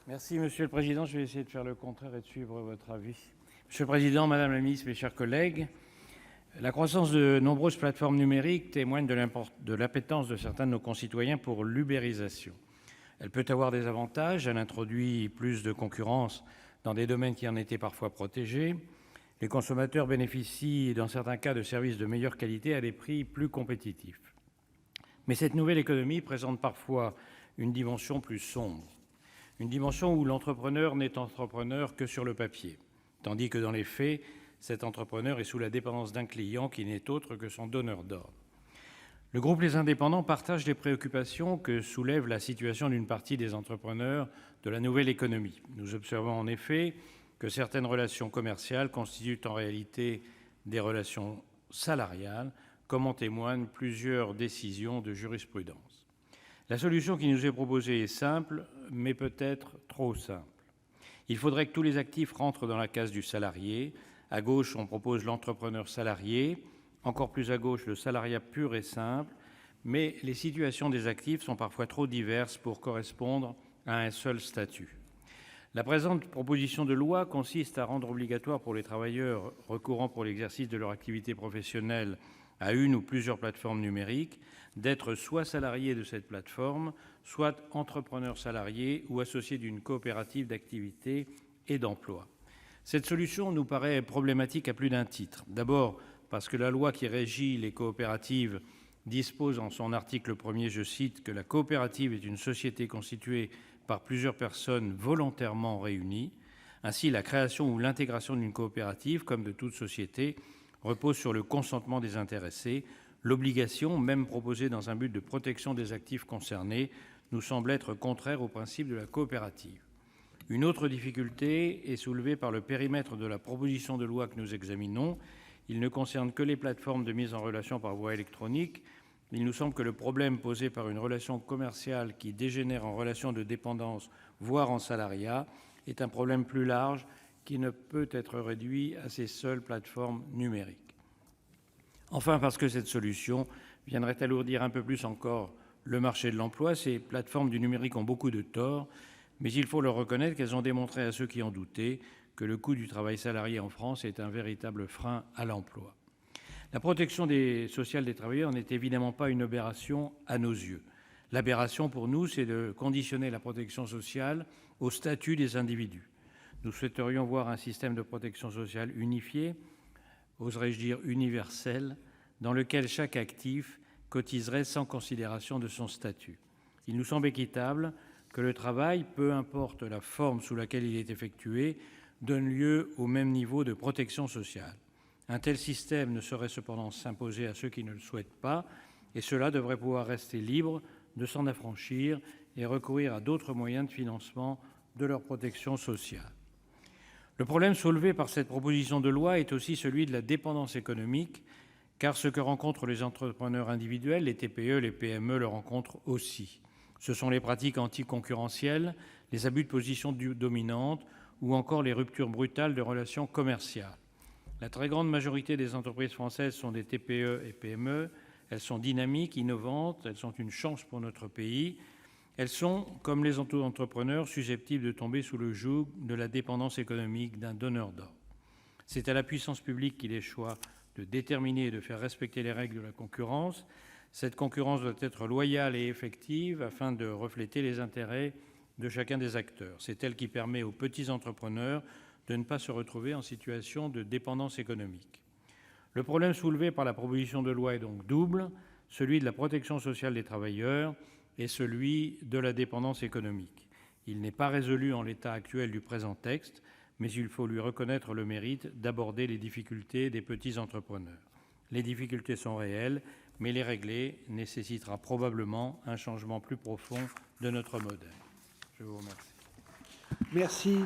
Merci, Monsieur le Président. Je vais essayer de faire le contraire et de suivre votre avis. Monsieur le Président, Madame la Ministre, mes chers collègues, la croissance de nombreuses plateformes numériques témoigne de l'appétence de certains de nos concitoyens pour l'ubérisation. Elle peut avoir des avantages. Elle introduit plus de concurrence dans des domaines qui en étaient parfois protégés. Les consommateurs bénéficient, dans certains cas, de services de meilleure qualité à des prix plus compétitifs. Mais cette nouvelle économie présente parfois une dimension plus sombre. Une dimension où l'entrepreneur n'est entrepreneur que sur le papier, tandis que dans les faits, cet entrepreneur est sous la dépendance d'un client qui n'est autre que son donneur d'ordre. Le groupe Les Indépendants partage les préoccupations que soulève la situation d'une partie des entrepreneurs de la nouvelle économie. Nous observons en effet que certaines relations commerciales constituent en réalité des relations salariales, comme en témoignent plusieurs décisions de jurisprudence. La solution qui nous est proposée est simple, mais peut-être trop simple. Il faudrait que tous les actifs rentrent dans la case du salarié. À gauche, on propose l'entrepreneur salarié, encore plus à gauche, le salariat pur et simple, mais les situations des actifs sont parfois trop diverses pour correspondre à un seul statut. La présente proposition de loi consiste à rendre obligatoire pour les travailleurs recourant pour l'exercice de leur activité professionnelle à une ou plusieurs plateformes numériques d'être soit salariés de cette plateforme, soit entrepreneurs salariés ou associés d'une coopérative d'activité et d'emploi. Cette solution nous paraît problématique à plus d'un titre. D'abord, parce que la loi qui régit les coopératives dispose en son article 1er, je cite, que la coopérative est une société constituée par plusieurs personnes volontairement réunies. Ainsi, la création ou l'intégration d'une coopérative, comme de toute société, repose sur le consentement des intéressés. L'obligation, même proposée dans un but de protection des actifs concernés, nous semble être contraire au principe de la coopérative. Une autre difficulté est soulevée par le périmètre de la proposition de loi que nous examinons. Il ne concerne que les plateformes de mise en relation par voie électronique. Il nous semble que le problème posé par une relation commerciale qui dégénère en relation de dépendance, voire en salariat, est un problème plus large qui ne peut être réduit à ces seules plateformes numériques. Enfin, parce que cette solution viendrait alourdir un peu plus encore le marché de l'emploi. Ces plateformes du numérique ont beaucoup de torts, mais il faut leur reconnaître qu'elles ont démontré à ceux qui en doutaient que le coût du travail salarié en France est un véritable frein à l'emploi. La protection sociale des travailleurs n'est évidemment pas une aberration à nos yeux. L'aberration pour nous, c'est de conditionner la protection sociale au statut des individus. Nous souhaiterions voir un système de protection sociale unifié, oserais-je dire universel, dans lequel chaque actif cotiserait sans considération de son statut. Il nous semble équitable que le travail, peu importe la forme sous laquelle il est effectué, donne lieu au même niveau de protection sociale. Un tel système ne saurait cependant s'imposer à ceux qui ne le souhaitent pas, et ceux-là devraient pouvoir rester libres de s'en affranchir et recourir à d'autres moyens de financement de leur protection sociale. Le problème soulevé par cette proposition de loi est aussi celui de la dépendance économique, car ce que rencontrent les entrepreneurs individuels, les TPE, les PME le rencontrent aussi. Ce sont les pratiques anticoncurrentielles, les abus de position dominante ou encore les ruptures brutales de relations commerciales. La très grande majorité des entreprises françaises sont des TPE et PME. Elles sont dynamiques, innovantes, elles sont une chance pour notre pays. Elles sont, comme les auto-entrepreneurs, susceptibles de tomber sous le joug de la dépendance économique d'un donneur d'ordre. C'est à la puissance publique qu'il échoit de déterminer et de faire respecter les règles de la concurrence. Cette concurrence doit être loyale et effective afin de refléter les intérêts de chacun des acteurs. C'est elle qui permet aux petits entrepreneurs de ne pas se retrouver en situation de dépendance économique. Le problème soulevé par la proposition de loi est donc double, celui de la protection sociale des travailleurs et celui de la dépendance économique. Il n'est pas résolu en l'état actuel du présent texte, mais il faut lui reconnaître le mérite d'aborder les difficultés des petits entrepreneurs. Les difficultés sont réelles, mais les régler nécessitera probablement un changement plus profond de notre modèle. Je vous remercie. Merci.